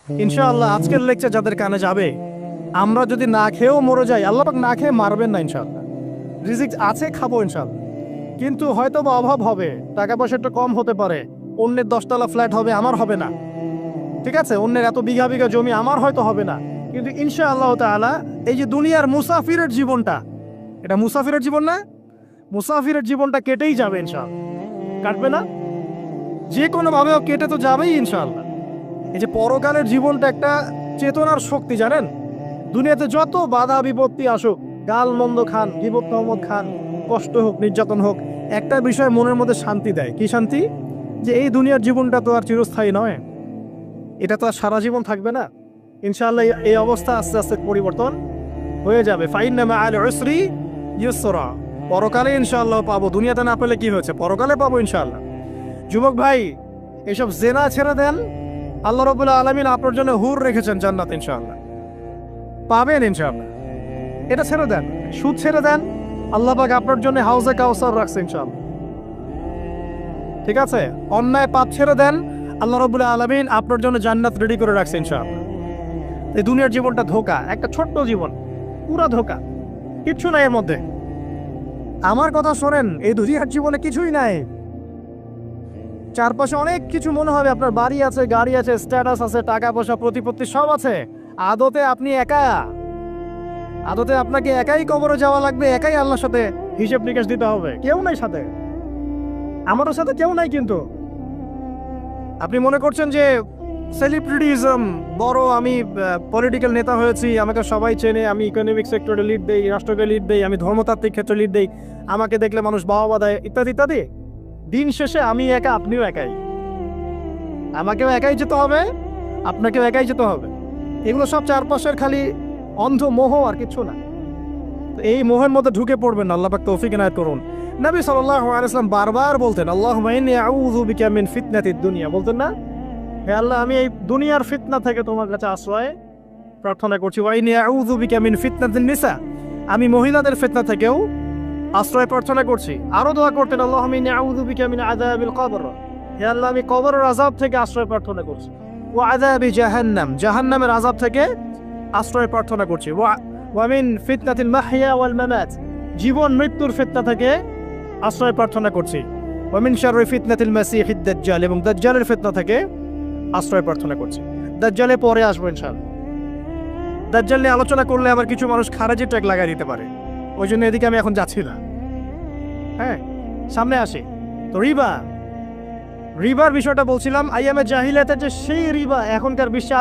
ইনশাআল্লাহ আজকের লেকচার যাদের কানে যাবে, আমরা যদি না খেয়েও মরে যাই, আল্লাহ পাক না খেয়ে মারবেন না ইনশাআল্লাহ। রিজিক আছে, খাবো ইনশাআল্লাহ। কিন্তু হয়তো বা অভাব হবে, টাকা পয়সা একটু কম হতে পারে, অন্যের 10 তলা ফ্ল্যাট হবে, আমার হবে না, ঠিক আছে, অন্যের এত বিঘা বিঘা জমি আমার হয়তো হবে না, কিন্তু ইনশাআল্লাহ তাআলা এই যে দুনিয়ার মুসাফিরের জীবনটা, এটা মুসাফিরের জীবন না? মুসাফিরের জীবনটা কেটেই যাবে ইনশাআল্লাহ। কাটবে না? যে কোনো ভাবেও কেটে তো যাবেই ইনশাআল্লাহ। এই যে পরকালের জীবনটা একটা চেতনার শক্তি, জানেন? দুনিয়াতে যত বাধা বিপত্তি আসুক, গাল মন্দ খান, গীবত তহমত খান, কষ্ট হোক, নির্যাতন হোক, একটা বিষয় মনের মধ্যে শান্তি দেয়। কি শান্তি? যে এই দুনিয়ার জীবনটা তো আর চিরস্থায়ী নয়, এটা তো আর সারা জীবন থাকবে না। ইনশাআল্লাহ এই অবস্থা আস্তে আস্তে পরিবর্তন হয়ে যাবে। ফাইন্না মাআল উসরি ইউসরা, পরকালে ইনশাআল্লাহ পাবো। দুনিয়াতে না পেলে কি হয়েছে, পরকালে পাবো ইনশাআল্লাহ। যুবক ভাই, এসব জেনা ছেড়ে দেন, আল্লাহ রাব্বুল আলামিন আপনার জন্য হুর রেখেছেন জান্নাত, ইনশাআল্লাহ পাবেন ইনশাআল্লাহ। এটা ছেড়ে দেন, সুদ ছেড়ে দেন, আল্লাহ পাক আপনার জন্য হাউজে কাউসার রাখছে ইনশাআল্লাহ, ঠিক আছে? অন্যায় পাপ ছেড়ে দেন, আল্লাহ রাব্বুল আলামিন আপনার জন্য জান্নাত রেডি করে রাখছে ইনশাআল্লাহ। এই দুনিয়ার জীবনটা ধোঁকা, একটা ছোট্ট জীবন, পুরা ধোঁকা, কিচ্ছু নাই এর মধ্যে। আমার কথা শোনেন, এই দুনিয়ার জীবনে কিছুই নাই। চারপাশে অনেক কিছু মনে হবে, আপনার বাড়ি আছে, গাড়ি আছে, স্ট্যাটাস আছে, টাকা পয়সা, প্রতিপত্তি সব আছে। আদতে আপনি একা, আদতে আপনাকে একাই কবরে যাওয়া লাগবে, একাই আল্লাহর সাথে হিসেব নিকাশ দিতে হবে। কেউ নাই সাথে, আমারও সাথে কেউ নাই। কিন্তু আপনি মনে করছেন যে সেলিব্রিটিজম বড়, আমি পলিটিক্যাল নেতা হয়েছি, আমাকে সবাই চেনে, আমি ইকোনমিক সেক্টরে লিড দেই, রাষ্ট্রকে লিড দেই, আমি ধর্মতাত্ত্বিক ক্ষেত্রে লিড দেই, আমাকে দেখলে মানুষ বাহবা দেয়, ইত্যাদি ইত্যাদি। দিন শেষে আমি একা, আপনিও একাই, আমাকেও একাই যেতে হবে, আপনাকেও একাই যেতে হবে। এগুলো সব চারপাশের খালি অন্ধ মোহ, আর কিছু না। তো এই মোহের মধ্যে ঢুকে পড়বেন না, আল্লাহ পাক তৌফিক ইনায়েত করুন। নবী সাল্লাল্লাহু আলাইহি ওয়াসাল্লাম বারবার বলতেন, আল্লাহুম্মা ইন্নী আউযু বিকা মিন ফিতনাতিদ দুনিয়া, বলতেন না? হে আল্লাহ, আমি এই দুনিয়ার ফিতনা থেকে তোমার কাছে আশ্রয় প্রার্থনা করছি। ওয়া ইন্নী আউযু বিকা মিন ফিতনাতিন নিসা, আমি মহিলাদের ফিতনা থেকেও আশ্রয় প্রার্থনা করছি। আরো দোয়া করতেন, আল্লাহুম্মা ইন্নী আউযু বিকা মিন আযাবিল কবর, হে আল্লাহ, আমি কবরের আযাব থেকে আশ্রয় প্রার্থনা করছি। ওয়া আযাবি জাহান্নাম, জাহান্নামের আযাব থেকে আশ্রয় প্রার্থনা করছি। ওয়া মিন ফিতনাতিল মাহইয়া ওয়াল মামাত, জীবন মৃত্যুর ফিতনা থেকে আশ্রয় প্রার্থনা করছি। ওয়া মিন শাররি ফিতনাতিল মাসিহিদ দাজ্জাল, এবং দাজ্জালের ফিতনা থেকে আশ্রয় প্রার্থনা করছি। দাজ্জালে পরে আসবো ইনশাআল্লাহ। দাজ্জাল নিয়ে আলোচনা করলে আবার কিছু মানুষ খারাজি ট্যাগ লাগাই দিতে পারে, ওই জন্য এদিকে আমি এখন যাচ্ছি না। হ্যাঁ, সামনে আসি। তো রিবার বিষয়টা বলছিলাম, আইয়ামে জাহিলিয়াতের যে সেই রিবা এখনকার বিশ্বে